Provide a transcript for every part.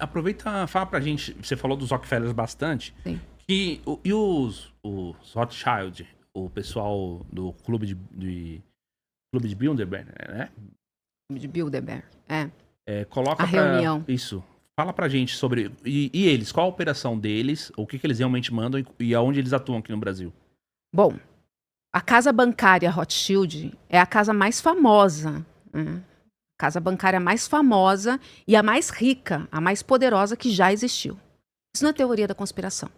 Aproveita, fala pra gente, você falou dos Rockefellers bastante, Sim. e os Rothschild, o pessoal do Clube de Bilderberg, né? De Bilderberg. Coloca A pra... reunião. Isso. Fala pra gente sobre... E eles, qual a operação deles, o que eles realmente mandam e aonde eles atuam aqui no Brasil? Bom, a casa bancária Rothschild é a casa mais famosa, né? Casa bancária mais famosa e a mais rica, a mais poderosa que já existiu. Isso não é teoria da conspiração,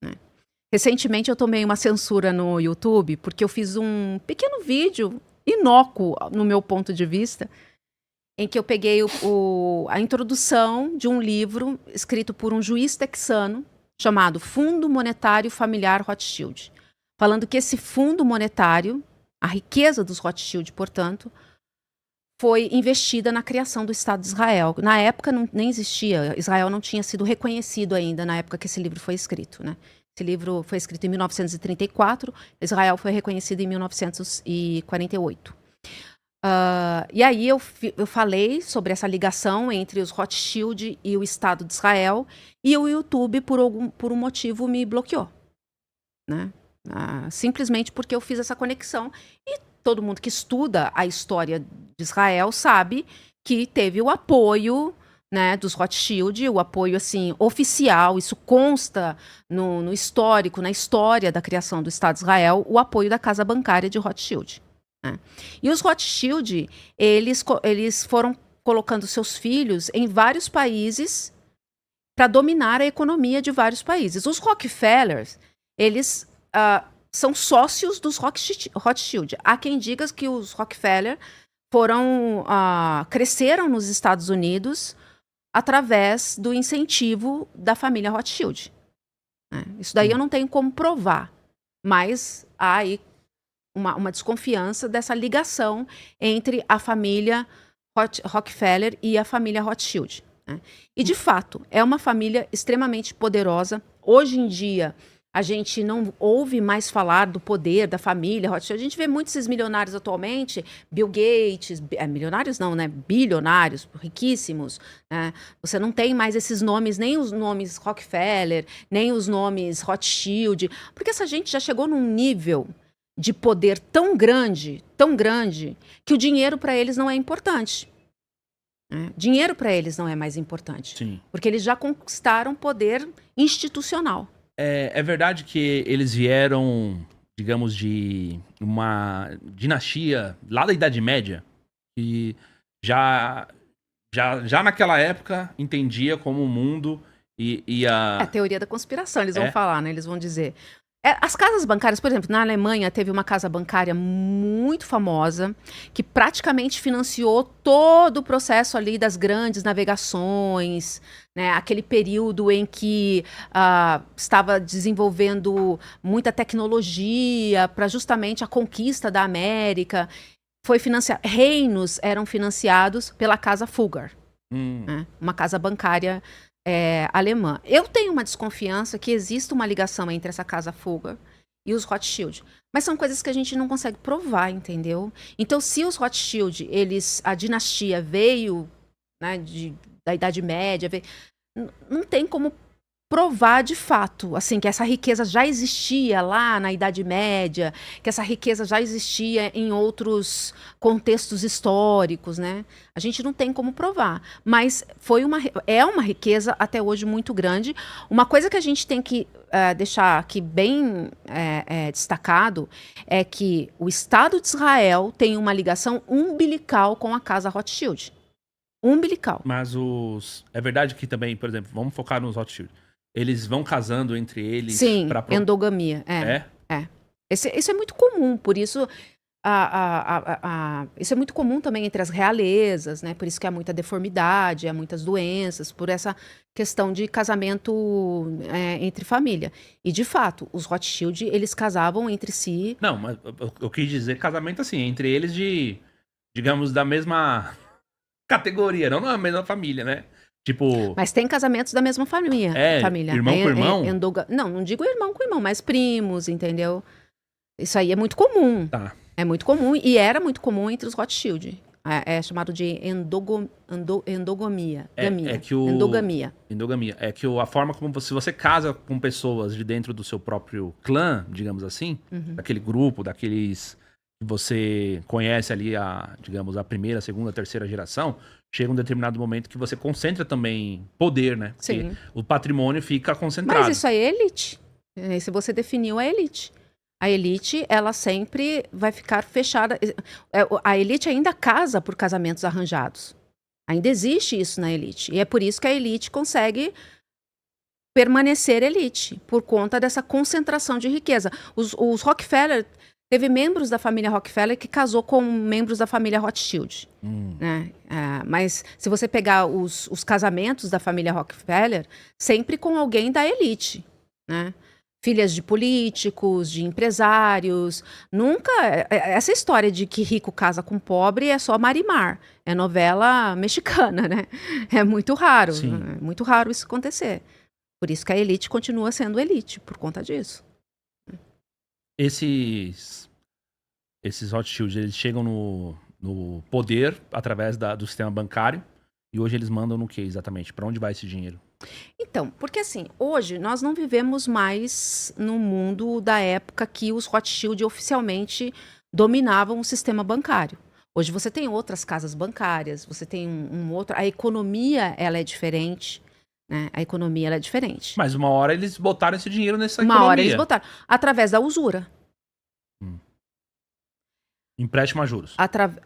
né? Recentemente eu tomei uma censura no YouTube porque eu fiz um pequeno vídeo inócuo, no meu ponto de vista, em que eu peguei a introdução de um livro escrito por um juiz texano chamado Fundo Monetário Familiar Rothschild, falando que esse fundo monetário, a riqueza dos Rothschild, portanto, foi investida na criação do Estado de Israel. Na época nem existia, Israel não tinha sido reconhecido ainda na época que esse livro foi escrito, né? Esse livro foi escrito em 1934, Israel foi reconhecido em 1948. E aí eu falei sobre essa ligação entre os Rothschild e o Estado de Israel, e o YouTube, por um motivo, me bloqueou, né? Simplesmente porque eu fiz essa conexão. E todo mundo que estuda a história de Israel sabe que teve o apoio, né, dos Rothschild, o apoio assim, oficial, isso consta no histórico, na história da criação do Estado de Israel, o apoio da casa bancária de Rothschild, né? E os Rothschild, eles foram colocando seus filhos em vários países para dominar a economia de vários países. Os Rockefellers, eles são sócios dos Rothschild. Há quem diga que os Rockefeller cresceram nos Estados Unidos através do incentivo da família Rothschild, né? Isso daí eu não tenho como provar, mas há aí uma desconfiança dessa ligação entre a família Rockefeller e a família Rothschild, né? E, de fato, é uma família extremamente poderosa. Hoje em dia, a gente não ouve mais falar do poder da família Rothschild. A gente vê muitos esses milionários atualmente, Bill Gates, milionários não, né? Bilionários, riquíssimos, né? Você não tem mais esses nomes, nem os nomes Rockefeller, nem os nomes Rothschild, porque essa gente já chegou num nível de poder tão grande, que o dinheiro para eles não é importante, né? Dinheiro para eles não é mais importante. Sim. Porque eles já conquistaram poder institucional. É verdade que eles vieram, digamos, de uma dinastia lá da Idade Média, que já naquela época entendia como o mundo É a teoria da conspiração, eles vão falar, né? Eles vão dizer. As casas bancárias, por exemplo, na Alemanha teve uma casa bancária muito famosa que praticamente financiou todo o processo ali das grandes navegações, né? Aquele período em que estava desenvolvendo muita tecnologia para justamente a conquista da América. Reinos eram financiados pela Casa Fugger, né? Uma casa bancária alemã. Eu tenho uma desconfiança que existe uma ligação entre essa casa Fugger e os Rothschild, mas são coisas que a gente não consegue provar, entendeu? Então, se os Rothschild, a dinastia veio, né, da Idade Média, não tem como provar de fato, assim, que essa riqueza já existia lá na Idade Média, que essa riqueza já existia em outros contextos históricos, né? A gente não tem como provar, mas é uma riqueza até hoje muito grande. Uma coisa que a gente tem que deixar aqui bem destacado é que o Estado de Israel tem uma ligação umbilical com a casa Rothschild. Umbilical. Mas é verdade que também, por exemplo, vamos focar nos Rothschild. Eles vão casando entre eles. Sim, endogamia. Isso é muito comum, por isso isso é muito comum também entre as realezas, né? Por isso que há muita deformidade, há muitas doenças, por essa questão de casamento entre família. E, de fato, os Rothschild, eles casavam entre si. Não, mas eu quis dizer casamento assim, entre eles digamos, da mesma categoria, não na mesma família, né? Tipo... Mas tem casamentos da mesma família. Irmão com irmão? Não digo irmão com irmão, mas primos, entendeu? Isso aí é muito comum. Tá. É muito comum e era muito comum entre os Rothschild. É chamado de endogamia. É que o... Endogamia. Endogamia. É que a forma como se você casa com pessoas de dentro do seu próprio clã, digamos assim, daquele grupo, daqueles que você conhece ali, digamos, a primeira, segunda, terceira geração, chega um determinado momento que você concentra também poder, né? Porque Sim. o patrimônio fica concentrado. Mas isso aí é elite. Se você definiu a elite. A elite, ela sempre vai ficar fechada. A elite ainda casa por casamentos arranjados. Ainda existe isso na elite. E é por isso que a elite consegue permanecer elite, por conta dessa concentração de riqueza. Os Rockefeller, teve membros da família Rockefeller que casou com membros da família Rothschild. Né? Mas se você pegar os casamentos da família Rockefeller, sempre com alguém da elite, né? Filhas de políticos, de empresários. Nunca. Essa história de que rico casa com pobre é só Marimar. É novela mexicana, né? É muito raro. Sim. É muito raro isso acontecer. Por isso que a elite continua sendo elite, por conta disso. Esses Rothschild, eles chegam no poder através do sistema bancário. E hoje eles mandam no que exatamente? Para onde vai esse dinheiro? Então, porque assim, hoje nós não vivemos mais no mundo da época que os Rothschild oficialmente dominavam o sistema bancário. Hoje você tem outras casas bancárias, você tem a economia, ela é diferente, né? A economia, ela é diferente. Mas uma hora eles botaram esse dinheiro nessa Uma economia. hora eles botaram, através da usura. Empréstimo a juros.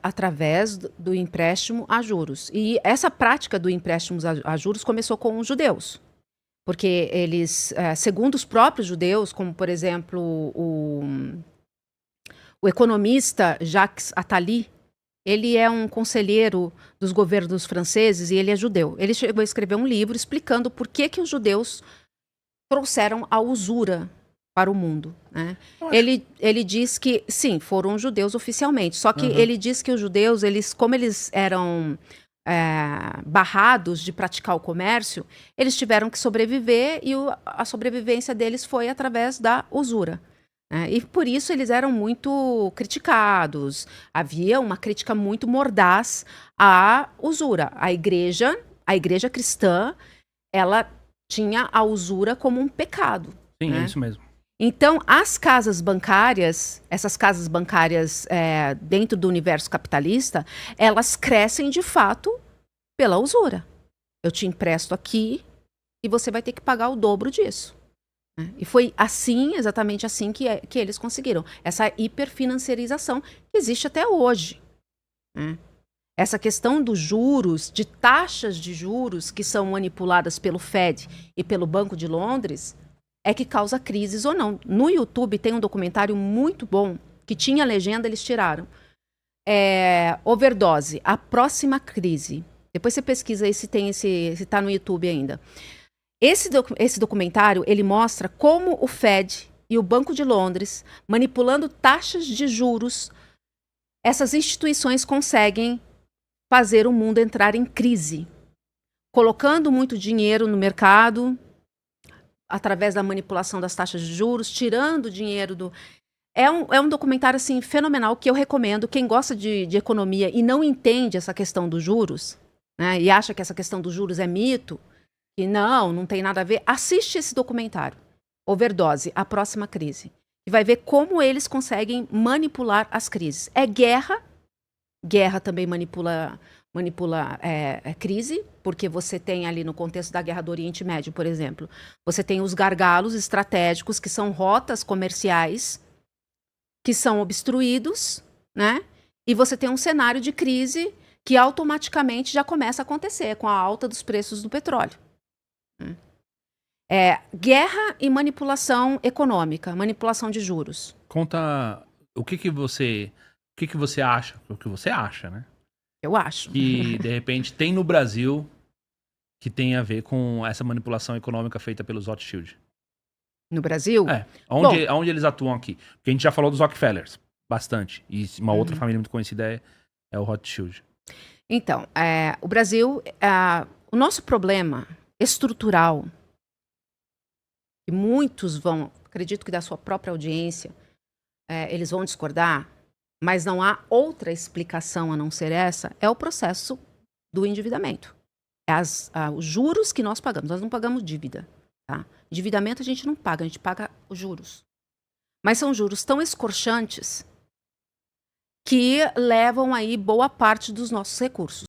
Através do empréstimo a juros. E essa prática do empréstimo a juros começou com os judeus. Porque eles, segundo os próprios judeus, como por exemplo o economista Jacques Attali, ele é um conselheiro dos governos franceses e ele é judeu. Ele chegou a escrever um livro explicando por que os judeus trouxeram a usura para o mundo, né? Ele diz que, sim, foram judeus oficialmente, só que ele diz que os judeus, como eles eram barrados de praticar o comércio, eles tiveram que sobreviver e a sobrevivência deles foi através da usura. Né? E por isso eles eram muito criticados, havia uma crítica muito mordaz à usura. A igreja cristã, ela tinha a usura como um pecado. Sim, né? É isso mesmo. Então, as casas bancárias, essas casas bancárias dentro do universo capitalista, elas crescem de fato pela usura. Eu te empresto aqui e você vai ter que pagar o dobro disso. Né? E foi assim, exatamente assim que eles conseguiram. Essa hiperfinanciarização que existe até hoje. Né? Essa questão dos juros, de taxas de juros que são manipuladas pelo Fed e pelo Banco de Londres, é que causa crises ou não. No YouTube tem um documentário muito bom, que tinha legenda, eles tiraram. Overdose, a próxima crise. Depois você pesquisa aí se tá no YouTube ainda. Esse documentário, ele mostra como o Fed e o Banco de Londres, manipulando taxas de juros, essas instituições conseguem fazer o mundo entrar em crise. Colocando muito dinheiro no mercado, através da manipulação das taxas de juros, tirando dinheiro do... É um documentário, assim, fenomenal, que eu recomendo. Quem gosta de economia e não entende essa questão dos juros, né, e acha que essa questão dos juros é mito, e não tem nada a ver, assiste esse documentário, Overdose, a próxima crise. E vai ver como eles conseguem manipular as crises. É guerra também manipula crise, porque você tem ali no contexto da guerra do Oriente Médio, por exemplo, você tem os gargalos estratégicos, que são rotas comerciais, que são obstruídos, né? E você tem um cenário de crise que automaticamente já começa a acontecer com a alta dos preços do petróleo. Guerra e manipulação econômica, manipulação de juros. Conta o que você acha, o que você acha, né? Eu acho. Que, de repente, tem no Brasil que tem a ver com essa manipulação econômica feita pelos Rothschild. No Brasil? Onde eles atuam aqui? Porque a gente já falou dos Rockefellers, bastante. E uma outra família muito conhecida é o Rothschild. Então, o Brasil, o nosso problema estrutural, que muitos acredito que da sua própria audiência, eles vão discordar, mas não há outra explicação a não ser essa, é o processo do endividamento. É os juros que nós pagamos. Nós não pagamos dívida. Tá? Endividamento a gente não paga, a gente paga os juros. Mas são juros tão escorchantes que levam aí boa parte dos nossos recursos.